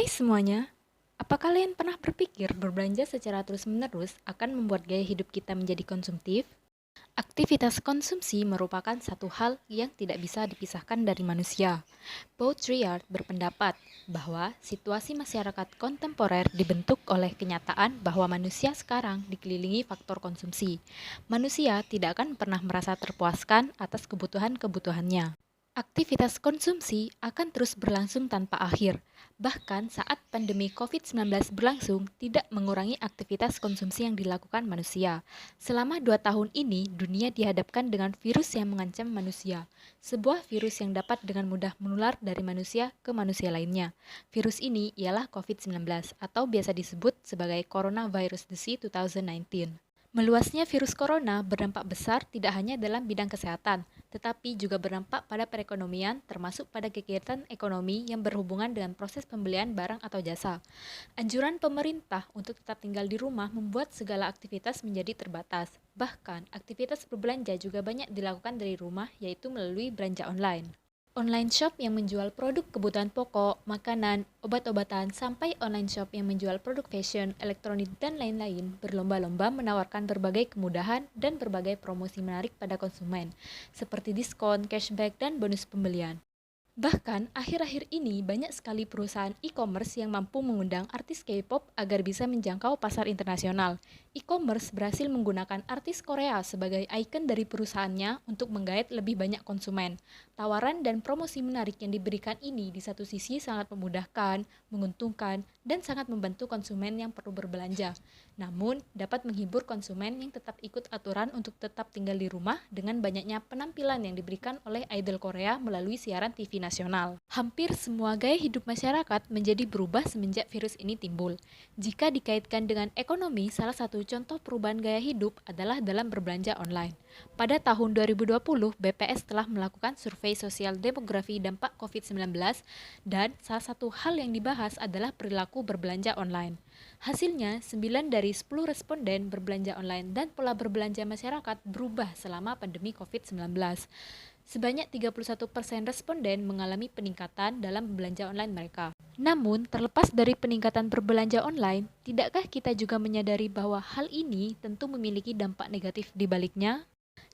Hai semuanya, apa kalian pernah berpikir berbelanja secara terus-menerus akan membuat gaya hidup kita menjadi konsumtif? Aktivitas konsumsi merupakan satu hal yang tidak bisa dipisahkan dari manusia. Baudrillard berpendapat bahwa situasi masyarakat kontemporer dibentuk oleh kenyataan bahwa manusia sekarang dikelilingi faktor konsumsi. Manusia tidak akan pernah merasa terpuaskan atas kebutuhan-kebutuhannya. Aktivitas konsumsi akan terus berlangsung tanpa akhir. Bahkan saat pandemi COVID-19 berlangsung, tidak mengurangi aktivitas konsumsi yang dilakukan manusia. Selama 2 tahun ini, dunia dihadapkan dengan virus yang mengancam manusia. Sebuah virus yang dapat dengan mudah menular dari manusia ke manusia lainnya. Virus ini ialah COVID-19 atau biasa disebut sebagai Coronavirus Disease 2019. Meluasnya virus corona berdampak besar tidak hanya dalam bidang kesehatan, tetapi juga berdampak pada perekonomian termasuk pada kegiatan ekonomi yang berhubungan dengan proses pembelian barang atau jasa. Anjuran pemerintah untuk tetap tinggal di rumah membuat segala aktivitas menjadi terbatas. Bahkan, aktivitas berbelanja juga banyak dilakukan dari rumah, yaitu melalui belanja online. Online shop yang menjual produk kebutuhan pokok, makanan, obat-obatan, sampai online shop yang menjual produk fashion, elektronik, dan lain-lain berlomba-lomba menawarkan berbagai kemudahan dan berbagai promosi menarik pada konsumen, seperti diskon, cashback, dan bonus pembelian. Bahkan, akhir-akhir ini banyak sekali perusahaan e-commerce yang mampu mengundang artis K-pop agar bisa menjangkau pasar internasional. E-commerce berhasil menggunakan artis Korea sebagai ikon dari perusahaannya untuk menggait lebih banyak konsumen. Tawaran dan promosi menarik yang diberikan ini di satu sisi sangat memudahkan, menguntungkan, dan sangat membantu konsumen yang perlu berbelanja. Namun, dapat menghibur konsumen yang tetap ikut aturan untuk tetap tinggal di rumah dengan banyaknya penampilan yang diberikan oleh idol Korea melalui siaran TV nasional. Hampir semua gaya hidup masyarakat menjadi berubah semenjak virus ini timbul. Jika dikaitkan dengan ekonomi, salah satu contoh perubahan gaya hidup adalah dalam berbelanja online. Pada tahun 2020, BPS telah melakukan survei sosial demografi dampak COVID-19 dan salah satu hal yang dibahas adalah perilaku berbelanja online. Hasilnya, 9 dari 10 responden berbelanja online dan pola berbelanja masyarakat berubah selama pandemi COVID-19. Sebanyak 31% responden mengalami peningkatan dalam belanja online mereka. Namun, terlepas dari peningkatan berbelanja online, tidakkah kita juga menyadari bahwa hal ini tentu memiliki dampak negatif di baliknya?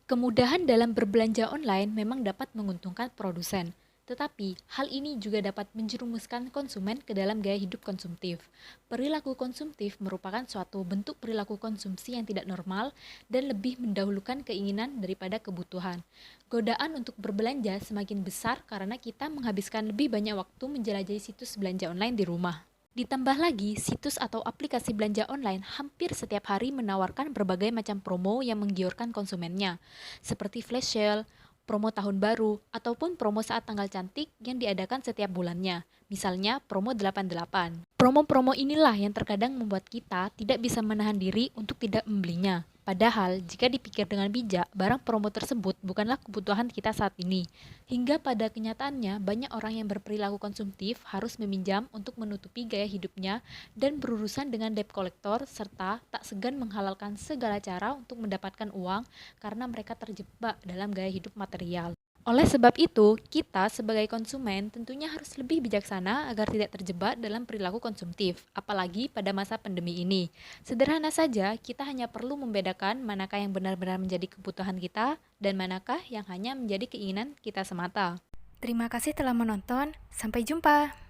Kemudahan dalam berbelanja online memang dapat menguntungkan produsen, tetapi hal ini juga dapat menjerumuskan konsumen ke dalam gaya hidup konsumtif. Perilaku konsumtif merupakan suatu bentuk perilaku konsumsi yang tidak normal dan lebih mendahulukan keinginan daripada kebutuhan. Godaan untuk berbelanja semakin besar karena kita menghabiskan lebih banyak waktu menjelajahi situs belanja online di rumah. Ditambah lagi, situs atau aplikasi belanja online hampir setiap hari menawarkan berbagai macam promo yang menggiurkan konsumennya, seperti flash sale, promo tahun baru, ataupun promo saat tanggal cantik yang diadakan setiap bulannya, misalnya promo 88. Promo-promo inilah yang terkadang membuat kita tidak bisa menahan diri untuk tidak membelinya. Padahal, jika dipikir dengan bijak, barang promo tersebut bukanlah kebutuhan kita saat ini. Hingga pada kenyataannya, banyak orang yang berperilaku konsumtif harus meminjam untuk menutupi gaya hidupnya dan berurusan dengan debt collector serta tak segan menghalalkan segala cara untuk mendapatkan uang karena mereka terjebak dalam gaya hidup material. Oleh sebab itu, kita sebagai konsumen tentunya harus lebih bijaksana agar tidak terjebak dalam perilaku konsumtif, apalagi pada masa pandemi ini. Sederhana saja, kita hanya perlu membedakan manakah yang benar-benar menjadi kebutuhan kita dan manakah yang hanya menjadi keinginan kita semata. Terima kasih telah menonton, sampai jumpa!